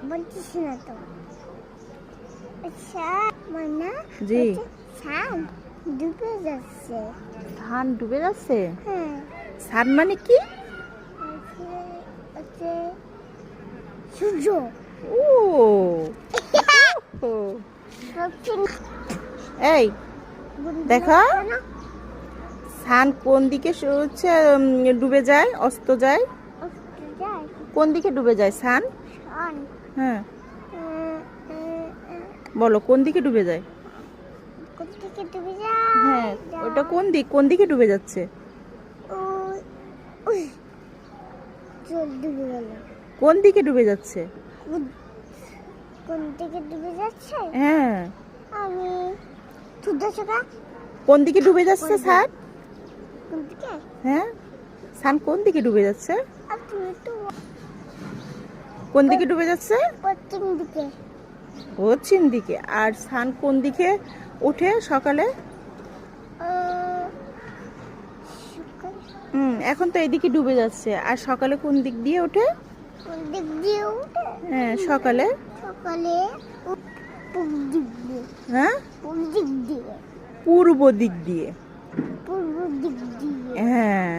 বলছিস না তো। আচ্ছা মানা জি। সান ডুবে যাচ্ছে। ধান ডুবে যাচ্ছে? হ্যাঁ। সান মানে কি? হচ্ছে সূর্য। ও ও। এই দেখো, সান কোন দিকে হচ্ছে ডুবে যায়, অস্ত যায়? কোন দিকে ডুবে যায় সান? হ্যাঁ বলো, কোন দিকে ডুবে যায়? হ্যাঁ, ওটা কোন দিক, কোন দিকে ডুবে যাচ্ছে? কোন দিকে ডুবে যাচ্ছে? কোন দিকে ডুবে যাচ্ছে? হ্যাঁ, আমি কোন দিকে ডুবে যাচ্ছে সান? কোন দিকে? হ্যাঁ, সান কোন দিকে ডুবে যাচ্ছে? আপনি তো কোন দিকে ডুবে যাচ্ছে? পশ্চিম দিকে। পশ্চিম দিকে। আর সান কোন দিকে ওঠে সকালে? এখন তো এইদিকে ডুবে যাচ্ছে। আর সকালে কোন দিক দিয়ে ওঠে? কোন দিক দিয়ে ওঠে? হ্যাঁ, সকালে সকালে পূর্ব দিক দিয়ে। হ্যাঁ, পূর্ব দিক দিয়ে। পূর্ব দিক দিয়ে। পূর্ব দিক দিয়ে। হ্যাঁ।